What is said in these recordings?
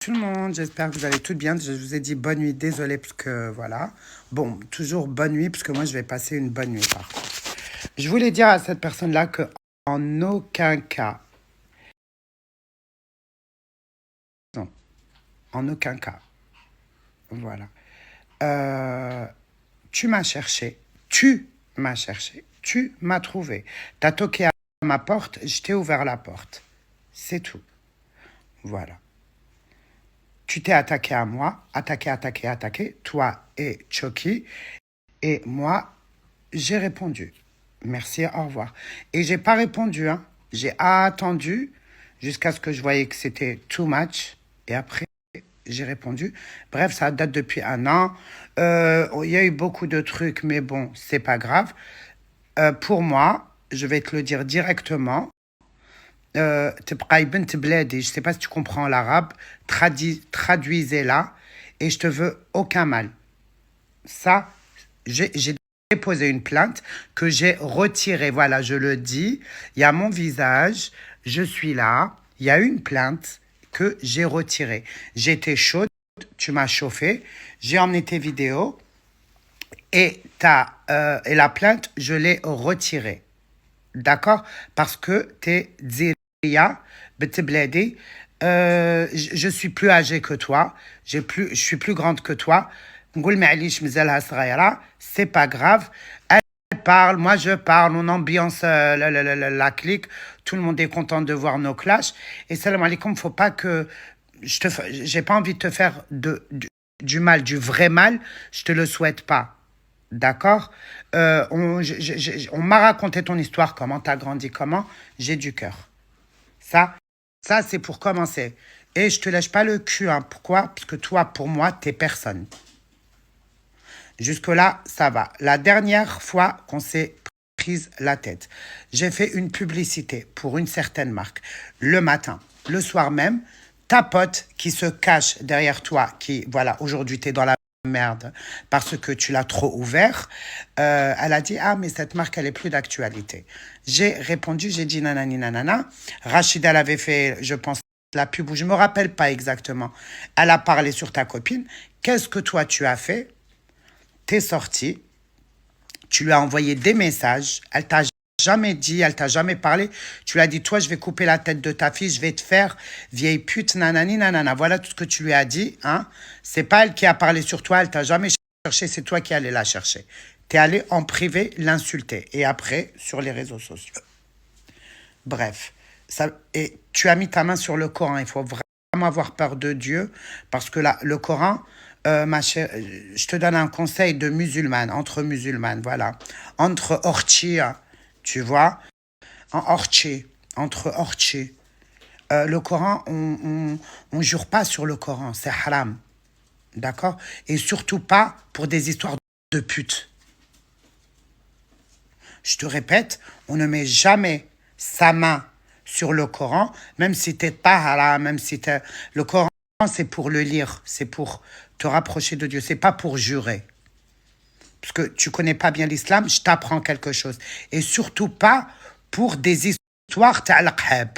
tout le monde, j'espère que vous allez toutes bien. Je vous ai dit bonne nuit, désolé parce que voilà. Bon, toujours bonne nuit parce que moi je vais passer une bonne nuit par contre. Je voulais dire à cette personne-là que en aucun cas, non, en aucun cas, voilà. Euh, tu m'as cherché, tu m'as trouvé. T'as toqué à ma porte, je t'ai ouvert la porte. C'est tout. Voilà. Tu t'es attaqué à moi, attaqué, toi et Chucky, et moi, j'ai répondu. Merci, au revoir. Et j'ai pas répondu, hein. J'ai attendu jusqu'à ce que je voyais que c'était too much, et après, j'ai répondu. Bref, ça date depuis un an. Il y a eu beaucoup de trucs, mais bon, c'est pas grave. Pour moi, je vais te le dire directement. تبقى بنت بلادي, je sais pas si tu comprends l'arabe, traduisez-la, et je te veux aucun mal. Ça, j'ai déposé une plainte que j'ai retirée, voilà, je le dis, il y a mon visage, je suis là, il y a une plainte que j'ai retirée. J'étais chaude, tu m'as chauffé, j'ai emmené tes vidéos, et la plainte, je l'ai retirée. D'accord? Parce que t'es Ziria, Beteblédi, je suis plus âgée que toi, je suis plus grande que toi. N'goul ma'alish mzalha sghayra, c'est pas grave. Elle parle, moi je parle, on ambiance la clique, tout le monde est content de voir nos clashs. Et salam alaikum, faut pas que j'ai pas envie de te faire du mal, du vrai mal, je te le souhaite pas. D'accord? On m'a raconté ton histoire, comment t'as grandi, comment. J'ai du cœur. Ça, ça c'est pour commencer. Et je te lèche pas le cul, hein. Pourquoi? Parce que toi, pour moi, t'es personne. Jusque-là, ça va. La dernière fois qu'on s'est prise la tête, j'ai fait une publicité pour une certaine marque. Le matin, le soir même, ta pote qui se cache derrière toi, qui, voilà, aujourd'hui, t'es dans la merde parce que tu l'as trop ouvert, elle a dit ah mais cette marque elle est plus d'actualité. J'ai répondu, j'ai dit nanani nanana. Rachida elle avait fait je pense la pub, ou je me rappelle pas exactement, elle a parlé sur ta copine. Qu'est-ce que toi tu as fait? T'es sorti, tu lui as envoyé des messages, elle t'a jamais dit, elle t'a jamais parlé, tu lui as dit toi je vais couper la tête de ta fille, je vais te faire vieille pute nanani nanana. Voilà tout ce que tu lui as dit, hein. C'est pas elle qui a parlé sur toi, elle t'a jamais cherché, c'est toi qui allais la chercher. T'es allé en privé l'insulter et après sur les réseaux sociaux. Bref, ça, et tu as mis ta main sur le Coran, il faut vraiment avoir peur de Dieu parce que là le Coran, ma chère, je te donne un conseil de musulmane, entre musulmanes, voilà. Entre orchi, tu vois, en orchi, entre orchi. Le Coran, on jure pas sur le Coran, c'est haram. D'accord? Et surtout pas pour des histoires de pute. Je te répète, on ne met jamais sa main sur le Coran, même si t'es pas haram, même si t'es... Le Coran, c'est pour le lire, c'est pour te rapprocher de Dieu, c'est pas pour jurer. Parce que tu connais pas bien l'islam, je t'apprends quelque chose. Et surtout pas pour des histoires ta'al-qhab.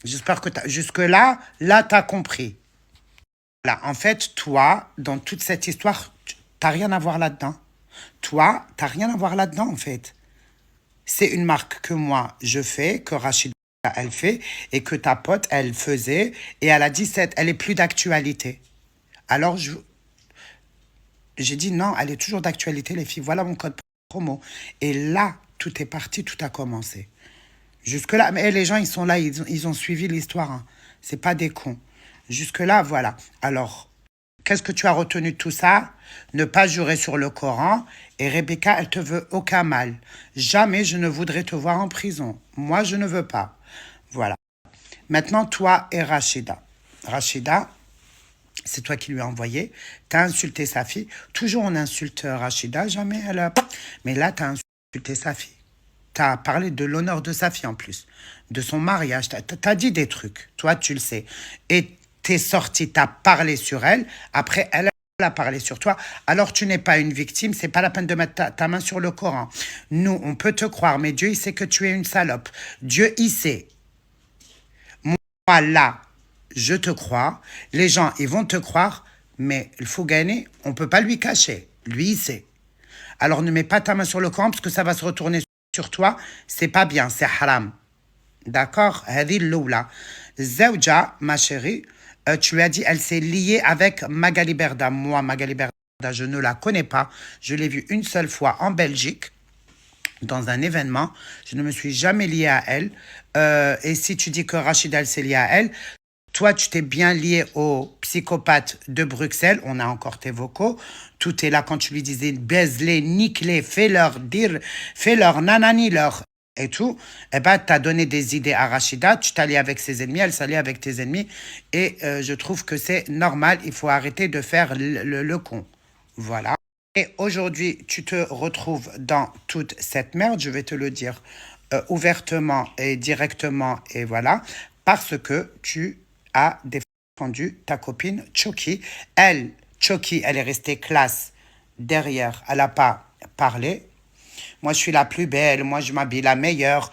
J'espère que jusque-là, t'as compris. Là, en fait, toi, dans toute cette histoire, t'as rien à voir là-dedans. Toi, t'as rien à voir là-dedans, en fait. C'est une marque que moi, je fais, que Rachida, elle fait, et que ta pote, elle faisait, et elle a dit, elle est plus d'actualité. Alors, j'ai dit, non, elle est toujours d'actualité, les filles. Voilà mon code promo. Et là, tout est parti, tout a commencé. Jusque-là, mais les gens, ils sont là, ils ont suivi l'histoire, hein. C'est pas des cons. Jusque-là, voilà. Alors, qu'est-ce que tu as retenu de tout ça? Ne pas jurer sur le Coran. Et Rebecca, elle te veut aucun mal. Jamais je ne voudrais te voir en prison. Moi, je ne veux pas. Voilà. Maintenant, toi et Rachida. Rachida, c'est toi qui lui as envoyé. Tu as insulté sa fille. Toujours on insulte Rachida, jamais elle a... Mais là, tu as insulté sa fille. Tu as parlé de l'honneur de sa fille en plus. De son mariage. Tu as dit des trucs. Toi, tu le sais. Et t'es sorti, t'as parlé sur elle. Après, elle a parlé sur toi. Alors, tu n'es pas une victime. C'est pas la peine de mettre ta main sur le Coran. Nous, on peut te croire, mais Dieu, il sait que tu es une salope. Dieu, il sait. Moi, là, je te crois. Les gens, ils vont te croire, mais il faut gagner. On ne peut pas lui cacher. Lui, il sait. Alors ne mets pas ta main sur le Coran parce que ça va se retourner sur toi. C'est pas bien, c'est haram. D'accord? Hadi l'oula. Zawja, ma chérie, tu lui as dit, elle s'est liée avec Magali Berda. Moi, Magali Berda, je ne la connais pas. Je l'ai vue une seule fois en Belgique, dans un événement. Je ne me suis jamais liée à elle. Et si tu dis que Rachida, elle s'est liée à elle, toi, tu t'es bien lié au psychopathe de Bruxelles. On a encore tes vocaux. Tout est là quand tu lui disais baise-les, nique-les, fais-leur dire, fais-leur nanani leur et tout. Eh ben, tu as donné des idées à Rachida. Tu t'allies avec ses ennemis, elle s'allie avec tes ennemis. Et je trouve que c'est normal. Il faut arrêter de faire le con. Voilà. Et aujourd'hui, tu te retrouves dans toute cette merde. Je vais te le dire ouvertement et directement. Et voilà. Parce que tu a défendu ta copine Choki. Elle, Choki, elle est restée classe derrière. Elle n'a pas parlé. Moi, je suis la plus belle. Moi, je m'habille la meilleure.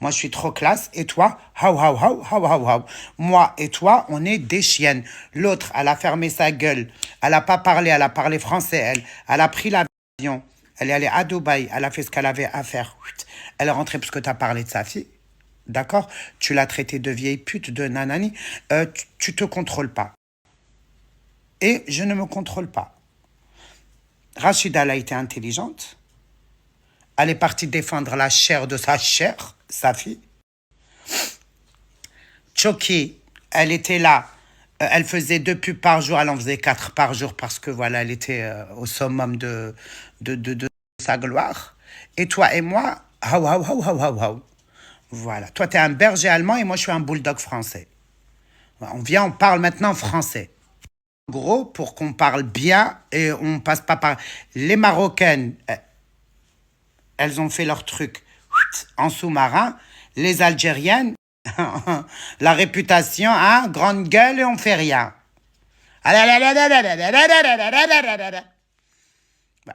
Moi, je suis trop classe. Et toi, how, how, how, how, how, how. Moi et toi, on est des chiennes. L'autre, elle a fermé sa gueule. Elle n'a pas parlé. Elle a parlé français, elle. Elle a pris l'avion. Elle est allée à Dubaï. Elle a fait ce qu'elle avait à faire. Elle est rentrée parce que tu as parlé de sa fille. D'accord? Tu l'as traité de vieille pute, de nanani. Tu te contrôles pas. Et je ne me contrôle pas. Rachida, elle a été intelligente. Elle est partie défendre la chair de sa chair, sa fille. Choki, elle était là. Elle faisait 2 pubs par jour. Elle en faisait 4 par jour parce que voilà, elle était au summum de sa gloire. Et toi et moi, how, how, how, how, how, how. Voilà. Toi, tu es un berger allemand et moi, je suis un bulldog français. On parle maintenant français. En gros, pour qu'on parle bien et on passe pas par... Les Marocaines, elles ont fait leur truc en sous-marin. Les Algériennes, la réputation, hein, grande gueule et on fait rien.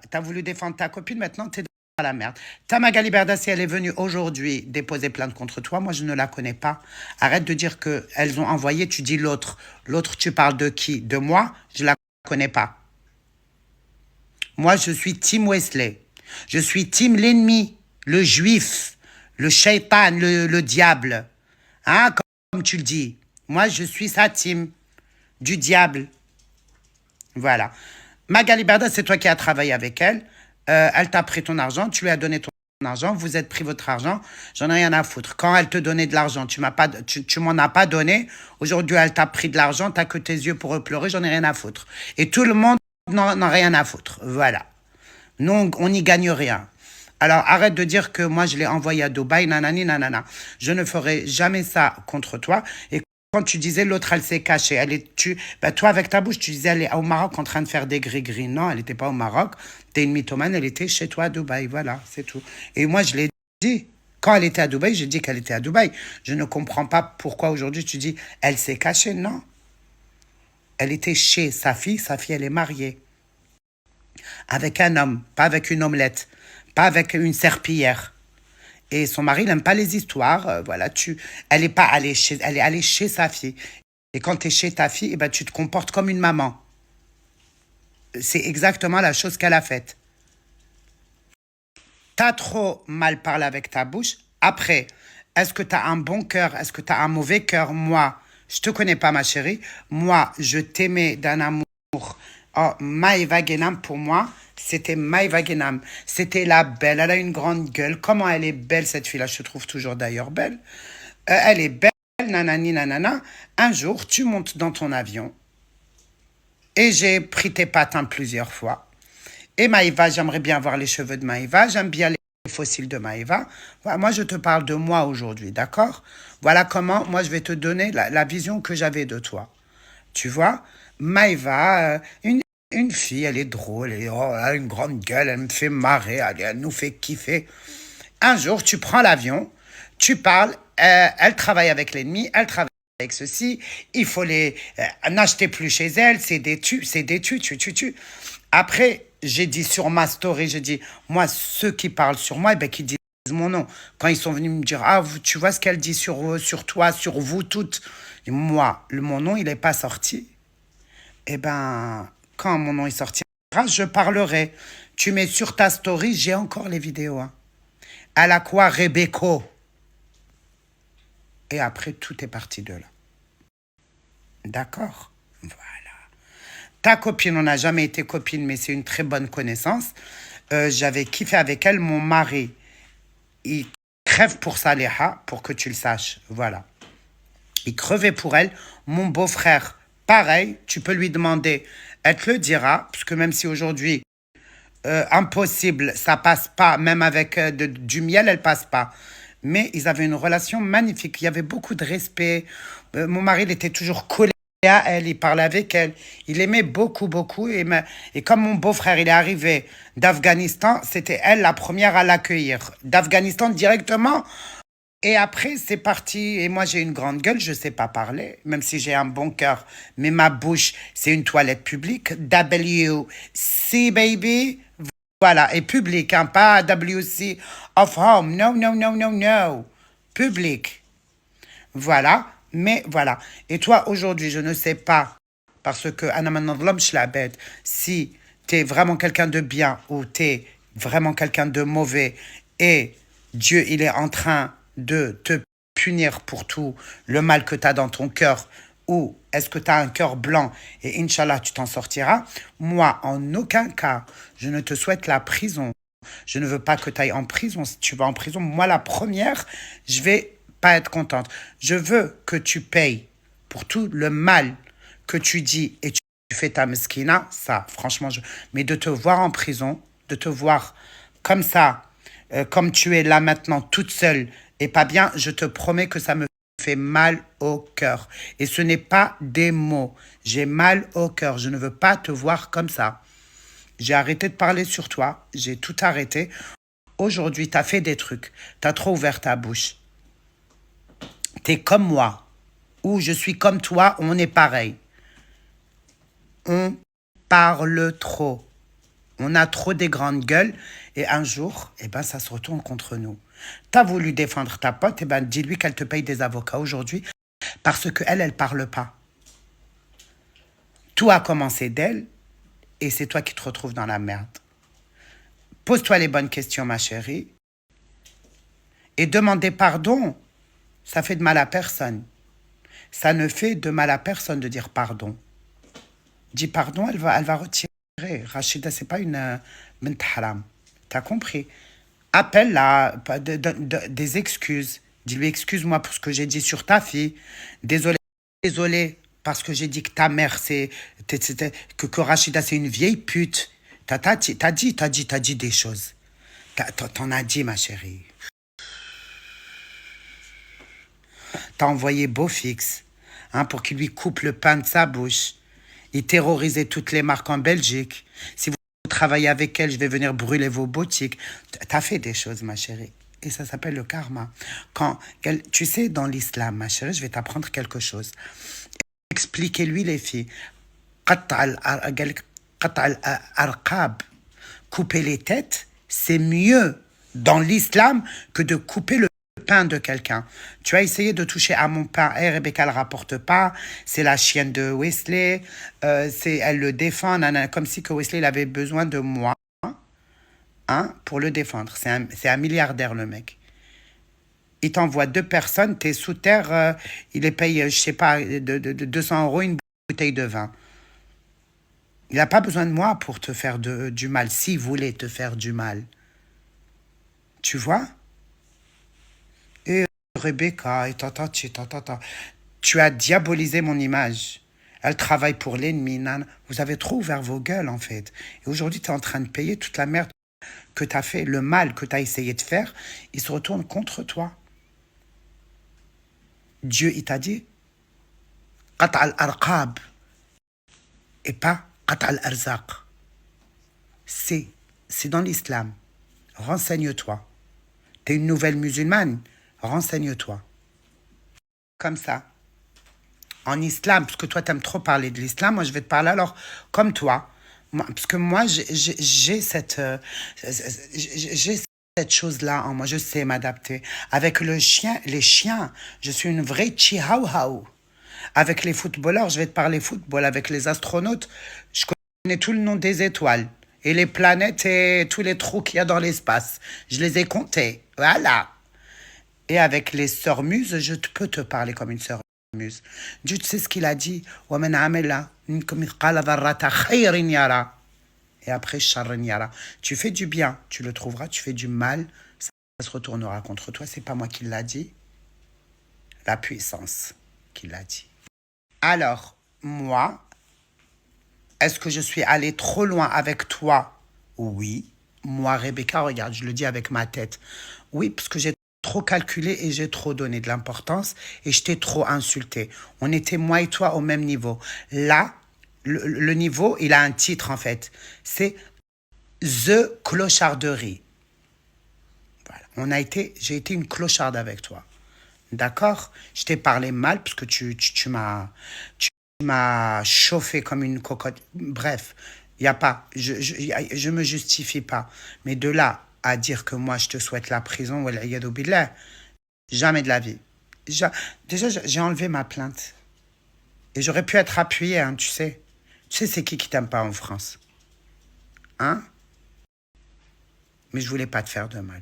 T'as voulu défendre ta copine, maintenant t'es dans la merde. Ta Magali Berda, si elle est venue aujourd'hui déposer plainte contre toi, moi je ne la connais pas. Arrête de dire qu'elles ont envoyé, tu dis l'autre. L'autre, tu parles de qui? De moi? Je la connais pas. Moi, je suis Team Wesley. Je suis Team l'ennemi, le juif, le shaitan, le diable. Hein, comme tu le dis. Moi, je suis sa team, du diable. Voilà. Magali Berda, c'est toi qui as travaillé avec elle. Elle t'a pris ton argent, tu lui as donné ton argent, vous êtes pris votre argent, j'en ai rien à foutre. Quand elle te donnait de l'argent, tu m'en as pas donné. Aujourd'hui, elle t'a pris de l'argent, t'as que tes yeux pour pleurer, j'en ai rien à foutre. Et tout le monde n'en a rien à foutre. Voilà. Nous, on n'y gagne rien. Alors, arrête de dire que moi, je l'ai envoyé à Dubaï, nanani, nanana. Je ne ferai jamais ça contre toi. Et quand tu disais l'autre, elle s'est cachée. Toi, avec ta bouche, tu disais elle est au Maroc en train de faire des gris-gris. Non, elle n'était pas au Maroc. T'es une mythomane, elle était chez toi à Dubaï. Voilà, c'est tout. Et moi, je l'ai dit. Quand elle était à Dubaï, j'ai dit qu'elle était à Dubaï. Je ne comprends pas pourquoi aujourd'hui tu dis elle s'est cachée. Non. Elle était chez sa fille. Sa fille, elle est mariée. Avec un homme, pas avec une omelette, pas avec une serpillière. Et son mari n'aime pas les histoires. Voilà, elle est pas allée elle est allée chez sa fille. Et quand tu es chez ta fille, eh ben, tu te comportes comme une maman. C'est exactement la chose qu'elle a faite. T'as trop mal parlé avec ta bouche. Après, est-ce que tu as un bon cœur? Est-ce que tu as un mauvais cœur? Moi, je te connais pas, ma chérie. Moi, je t'aimais d'un amour. Oh, Maïva Genam, pour moi, c'était Maïva Genam. C'était la belle. Elle a une grande gueule. Comment elle est belle, cette fille-là? Je te trouve toujours d'ailleurs belle. Elle est belle, nanani, nanana. Un jour, tu montes dans ton avion. Et j'ai pris tes patins plusieurs fois. Et Maïva, j'aimerais bien voir les cheveux de Maïva. J'aime bien les fossiles de Maïva. Voilà, moi, je te parle de moi aujourd'hui, d'accord? Voilà comment, moi, je vais te donner la vision que j'avais de toi. Tu vois? Maïva, une fille, elle est drôle, elle a une grande gueule, elle me fait marrer, elle nous fait kiffer. Un jour, tu prends l'avion, tu parles, elle travaille avec l'ennemi, elle travaille avec ceci, il faut n'acheter plus chez elle, c'est des tu. Après, j'ai dit sur ma story, j'ai dit, moi, ceux qui parlent sur moi, eh ben, qui disent mon nom. Quand ils sont venus me dire, ah, tu vois ce qu'elle dit sur toi, sur vous toutes. Et moi, mon nom, il n'est pas sorti. Eh ben, quand mon nom est sortira, je parlerai. Tu mets sur ta story, j'ai encore les vidéos. Hein. À la quoi, Rebecca. Et après, tout est parti de là. D'accord? Voilà. Ta copine, on n'a jamais été copine, mais c'est une très bonne connaissance. J'avais kiffé avec elle. Mon mari, il crève pour Saleha, pour que tu le saches. Voilà. Il crevait pour elle. Mon beau-frère, pareil, tu peux lui demander. Elle te le dira, parce que même si aujourd'hui, impossible, ça passe pas, même avec du miel, elle passe pas. Mais ils avaient une relation magnifique. Il y avait beaucoup de respect. Mon mari, il était toujours collé à elle, il parlait avec elle. Il aimait beaucoup, beaucoup. Et comme mon beau-frère, il est arrivé d'Afghanistan, c'était elle la première à l'accueillir. D'Afghanistan directement. Et après, c'est parti. Et moi, j'ai une grande gueule, je ne sais pas parler, même si j'ai un bon cœur. Mais ma bouche, c'est une toilette publique. WC, baby. Voilà. Et public, hein, pas WC of home. No, no, no, no, no. Public. Voilà. Mais voilà. Et toi, aujourd'hui, je ne sais pas, parce que Anna Manadlam, je la bête, si tu es vraiment quelqu'un de bien ou tu es vraiment quelqu'un de mauvais et Dieu, il est en train de te punir pour tout le mal que tu as dans ton cœur ou est-ce que tu as un cœur blanc et Inch'Allah, tu t'en sortiras. Moi, en aucun cas, je ne te souhaite la prison. Je ne veux pas que tu ailles en prison. Si tu vas en prison, moi, la première, je vais pas être contente. Je veux que tu payes pour tout le mal que tu dis et tu fais ta meskina, ça, franchement, mais de te voir en prison, de te voir comme ça, comme tu es là maintenant, toute seule et pas bien, je te promets que ça me fait mal au cœur. Et ce n'est pas des mots. J'ai mal au cœur. Je ne veux pas te voir comme ça. J'ai arrêté de parler sur toi. J'ai tout arrêté. Aujourd'hui, tu as fait des trucs. Tu as trop ouvert ta bouche. Tu es comme moi. Ou je suis comme toi. On est pareil. On parle trop. On a trop des grandes gueules. Et un jour, eh ben, ça se retourne contre nous. Tu as voulu défendre ta pote. Eh ben, dis-lui qu'elle te paye des avocats aujourd'hui. Parce qu'elle, elle parle pas. Tout a commencé d'elle. Et c'est toi qui te retrouves dans la merde. Pose-toi les bonnes questions, ma chérie. Et demander pardon, ça fait de mal à personne. Ça ne fait de mal à personne de dire pardon. Dis pardon, elle va retirer. Rachida, c'est pas une bint haram. T'as compris? Appelle-la, des excuses. Dis-lui excuse-moi pour ce que j'ai dit sur ta fille. Désolé, désolé, parce que j'ai dit que ta mère, que Rachida, c'est une vieille pute. T'as dit des choses. T'en as dit, ma chérie. T'as envoyé Beaufix pour qu'il lui coupe le pain de sa bouche. Il terrorisait toutes les marques en Belgique. Si vous travaillez avec elle, je vais venir brûler vos boutiques. T'as fait des choses, ma chérie. Et ça s'appelle le karma. Tu sais, dans l'islam, ma chérie, je vais t'apprendre quelque chose. Expliquez-lui, les filles. Couper les têtes, c'est mieux dans l'islam que de couper le pain de quelqu'un. Tu as essayé de toucher à mon pain. Rebecca ne le rapporte pas. C'est la chienne de Wesley. Elle le défend. Comme si que Wesley il avait besoin de moi pour le défendre. C'est un milliardaire, le mec. Il t'envoie 2 personnes. Tu es sous terre. Il les paye, je sais pas, de 200 € une bouteille de vin. Il n'a pas besoin de moi pour te faire du mal. S'il voulait te faire du mal. Tu vois? Et Rebecca, tu as diabolisé mon image. Elle travaille pour l'ennemi. Vous avez trop ouvert vos gueules, en fait. Et aujourd'hui, tu es en train de payer toute la merde que tu as fait, le mal que tu as essayé de faire. Il se retourne contre toi. Dieu, il t'a dit Qat' al-arqab et pas Qat' al-arzaq. C'est dans l'islam. Renseigne-toi. Tu es une nouvelle musulmane. Renseigne-toi. Comme ça. En islam, parce que toi, tu aimes trop parler de l'islam, moi, je vais te parler alors comme toi. Parce que moi, j'ai cette cette chose-là en moi, je sais m'adapter. Avec le chien, les chiens, je suis une vraie chihuahua. Avec les footballeurs, je vais te parler football. Avec les astronautes, je connais tout le nom des étoiles. Et les planètes et tous les trous qu'il y a dans l'espace. Je les ai comptés. Voilà. Et avec les sœurs muses, je peux te parler comme une sœur muse. Dieu, tu sais ce qu'il a dit. Et après, tu fais du bien, tu le trouveras. Tu fais du mal, ça se retournera contre toi. C'est pas moi qui l'a dit. La puissance qui l'a dit. Alors, moi, est-ce que je suis allée trop loin avec toi? Oui. Moi, Rebecca, regarde, je le dis avec ma tête. Oui, parce que j'ai trop calculé et j'ai trop donné de l'importance et je t'ai trop insulté. On était, moi et toi, au même niveau. Là, le niveau, il a un titre, en fait. C'est The Clocharderie. Voilà. J'ai été une clocharde avec toi. D'accord? Je t'ai parlé mal parce que tu m'as chauffé comme une cocotte. Bref, il n'y a pas. Je me justifie pas. Mais de là à dire que moi, je te souhaite la prison, wal'iyadou billah, jamais de la vie. Déjà, j'ai enlevé ma plainte. Et j'aurais pu être appuyé, hein, tu sais. Tu sais, c'est qui t'aime pas en France? Hein? Mais je voulais pas te faire de mal.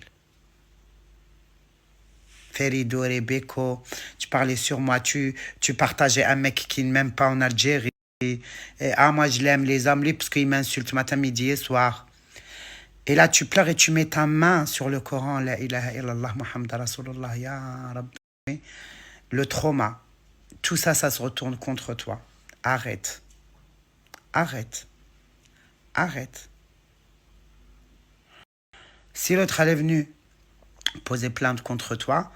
Ferido, Rebecca, tu parlais sur moi, tu partageais un mec qui ne m'aime pas en Algérie. Et, moi, je l'aime, les hommes libres, parce qu'ils m'insultent matin, midi et soir. Et là, tu pleures et tu mets ta main sur le Coran. La ilaha illallah, Muhammad Rasulullah, ya Rabbi. Le trauma, tout ça, ça se retourne contre toi. Arrête. Arrête. Arrête. Si l'autre elle est venue poser plainte contre toi,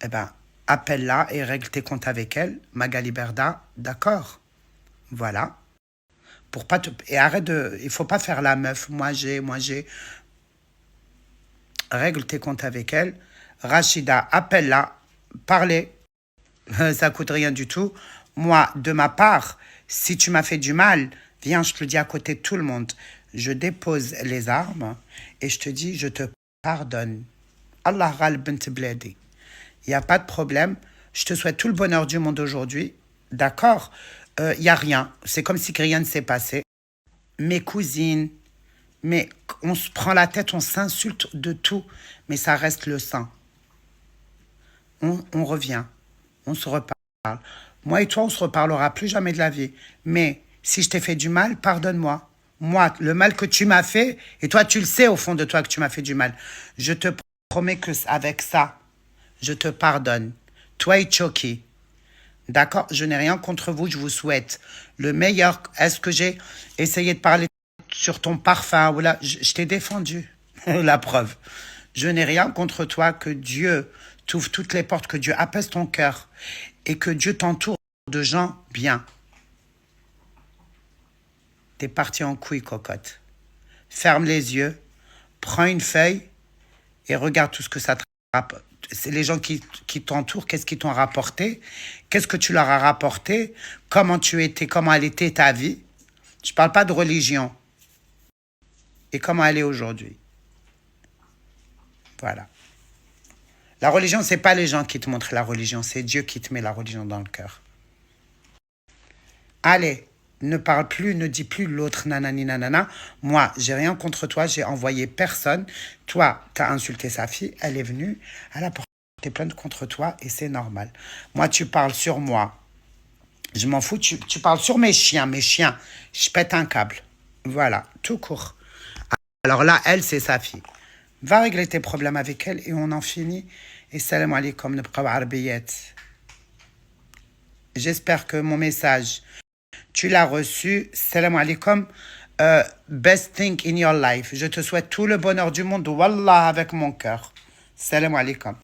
eh ben, appelle-la et règle tes comptes avec elle. Magali Berda, d'accord. Voilà. Pour pas te... Et arrête de... Il faut pas faire la meuf. Moi, j'ai... Règle tes comptes avec elle. Rachida, appelle-la. Parlez. Ça coûte rien du tout. Moi, de ma part, si tu m'as fait du mal, viens, je te le dis à côté de tout le monde. Je dépose les armes et je te dis, je te pardonne. Allah ral bint bledi. Il n'y a pas de problème. Je te souhaite tout le bonheur du monde aujourd'hui. D'accord? Il n'y a rien. C'est comme si rien ne s'est passé. Mes cousines, mais on se prend la tête, on s'insulte de tout. Mais ça reste le sang. On revient. On se reparle. Moi et toi, on se reparlera plus jamais de la vie. Mais si je t'ai fait du mal, pardonne-moi. Moi, le mal que tu m'as fait, et toi, tu le sais au fond de toi que tu m'as fait du mal. Je te promets que avec ça, je te pardonne. Toi et Choki. D'accord? Je n'ai rien contre vous, je vous souhaite le meilleur. Est-ce que j'ai essayé de parler sur ton parfum? Voilà, je t'ai défendu. La preuve. Je n'ai rien contre toi, que Dieu t'ouvre toutes les portes, que Dieu apaise ton cœur et que Dieu t'entoure de gens bien. T'es parti en couille, cocotte. Ferme les yeux, prends une feuille et regarde tout ce que ça te rapporte. C'est les gens qui t'entourent, qu'est-ce qu'ils t'ont rapporté? Qu'est-ce que tu leur as rapporté? Comment tu étais? Comment elle était ta vie? Je ne parle pas de religion. Et comment elle est aujourd'hui? Voilà. La religion, ce n'est pas les gens qui te montrent la religion, c'est Dieu qui te met la religion dans le cœur. Allez, ne parle plus, ne dis plus l'autre nanani nanana. Moi, j'ai rien contre toi, j'ai envoyé personne. Toi, tu as insulté sa fille, elle est venue, elle a porté plainte contre toi et c'est normal. Moi, tu parles sur moi. Je m'en fous, tu parles sur mes chiens, je pète un câble. Voilà, tout court. Alors là, elle, c'est sa fille. Va régler tes problèmes avec elle et on en finit. Et salam alaikum, nabqa arabiyat. J'espère que mon message, tu l'as reçu. Salam alaikum. Best thing in your life. Je te souhaite tout le bonheur du monde. Wallah, avec mon cœur. Salam alaikum.